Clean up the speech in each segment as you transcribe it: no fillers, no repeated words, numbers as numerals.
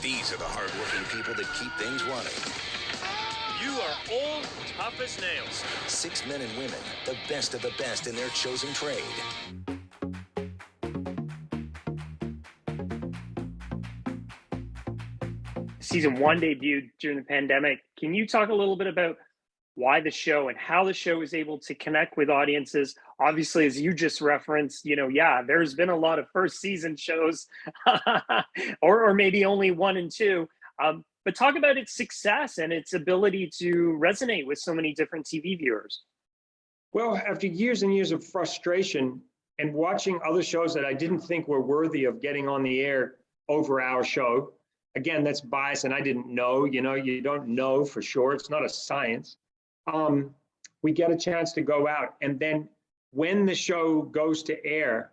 These are the hardworking people that keep things running. You are all tough as nails. 6 men and women, the best of the best in their chosen trade. Season 1 debuted during the pandemic. Can you talk a little bit about why the show and how the show is able to connect with audiences? Obviously, as you just referenced, there's been a lot of first season shows or maybe only 1 and 2. But talk about its success and its ability to resonate with so many different TV viewers. Well, after years and years of frustration and watching other shows that I didn't think were worthy of getting on the air over our show, again, that's bias, and I didn't know, you don't know for sure. It's not a science. We get a chance to go out. And then when the show goes to air,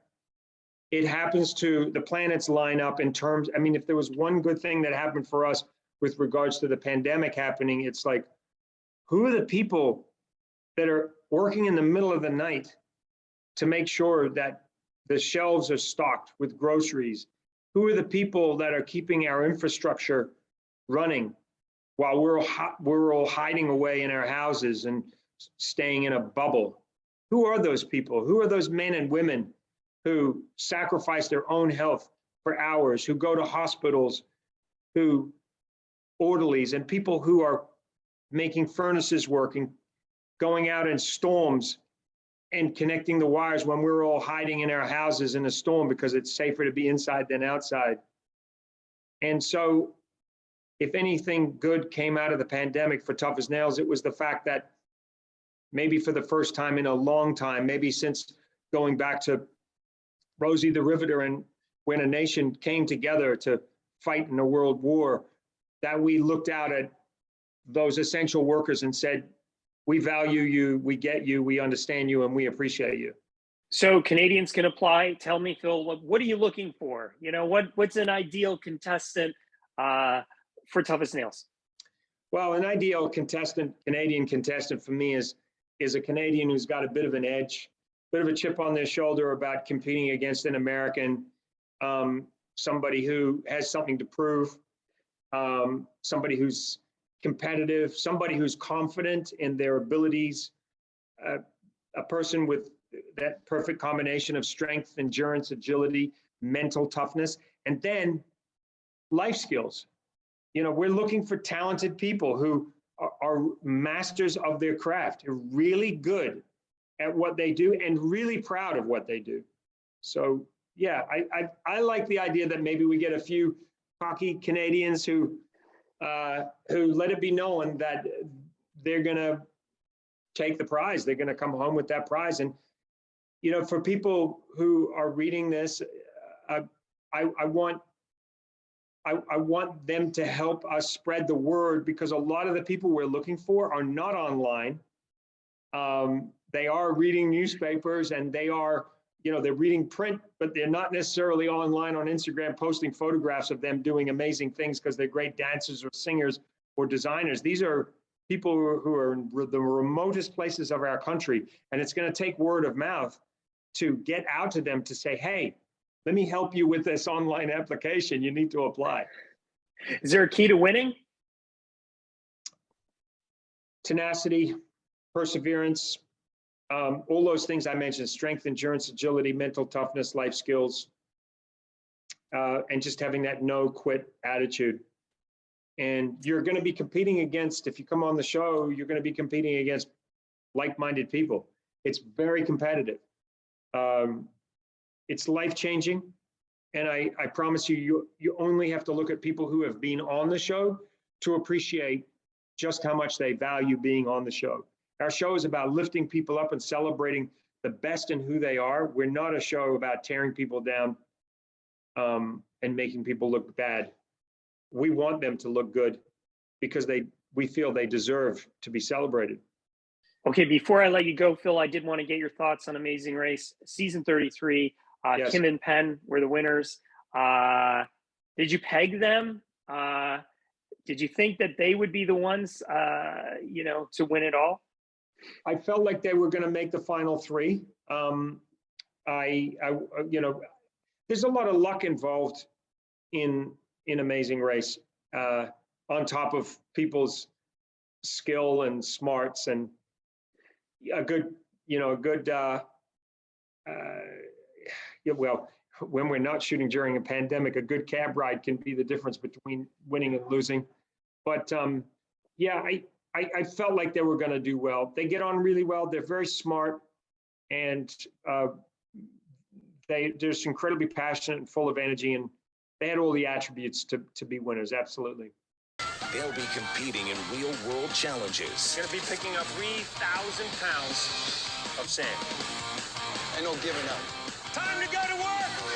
it happens to, the planets line up in terms, if there was one good thing that happened for us with regards to the pandemic happening, it's like, who are the people that are working in the middle of the night to make sure that the shelves are stocked with groceries? Who are the people that are keeping our infrastructure running while we're all hiding away in our houses and staying in a bubble? Who are those people? Who are those men and women who sacrifice their own health for hours, who go to hospitals, who orderlies and people who are making furnaces working, going out in storms and connecting the wires when we're all hiding in our houses in a storm because it's safer to be inside than outside. And so if anything good came out of the pandemic for Tough as Nails, it was the fact that maybe for the first time in a long time, maybe since going back to Rosie the Riveter and when a nation came together to fight in a world war, that we looked out at those essential workers and said, we value you, we get you, we understand you, and we appreciate you. So Canadians can apply. Tell me, Phil, what are you looking for? What's an ideal contestant for Tough as Nails? Well, an ideal Canadian contestant for me is a Canadian who's got a bit of an edge, bit of a chip on their shoulder about competing against an American, somebody who has something to prove, somebody who's competitive, somebody who's confident in their abilities, a person with that perfect combination of strength, endurance, agility, mental toughness, and then life skills. We're looking for talented people who are masters of their craft, are really good at what they do and really proud of what they do. So yeah, I like the idea that maybe we get a few cocky Canadians who let it be known that they're going to take the prize. They're going to come home with that prize. And, for people who are reading this, I want them to help us spread the word, because a lot of the people we're looking for are not online. They are reading newspapers and they are, they're reading print, but they're not necessarily online on Instagram posting photographs of them doing amazing things because they're great dancers or singers or designers. These are people who are in the remotest places of our country. And it's going to take word of mouth to get out to them to say, hey, let me help you with this online application. You need to apply. Is there a key to winning? Tenacity, perseverance, all those things I mentioned: strength, endurance, agility, mental toughness, life skills, and just having that no quit attitude. And you're going to be competing against, if you come on the show, you're going to be competing against like-minded people. It's very competitive. It's life-changing. And I promise you, you only have to look at people who have been on the show to appreciate just how much they value being on the show. Our show is about lifting people up and celebrating the best in who they are. We're not a show about tearing people down and making people look bad. We want them to look good because we feel they deserve to be celebrated. Okay, before I let you go, Phil, I did want to get your thoughts on Amazing Race, season 33. Yes. Kim and Penn were the winners. Did you peg them? Did you think that they would be the ones, to win it all? I felt like they were going to make the final 3. There's a lot of luck involved in in Amazing Race, on top of people's skill and smarts, and a good, well, when we're not shooting during a pandemic, a good cab ride can be the difference between winning and losing. But yeah, I felt like they were going to do well. They get on really well. They're very smart, and they're just incredibly passionate and full of energy, and they had all the attributes to be winners. Absolutely. They'll be competing in real-world challenges. Going to be picking up 3,000 pounds of sand. I know giving up. Time to go to work!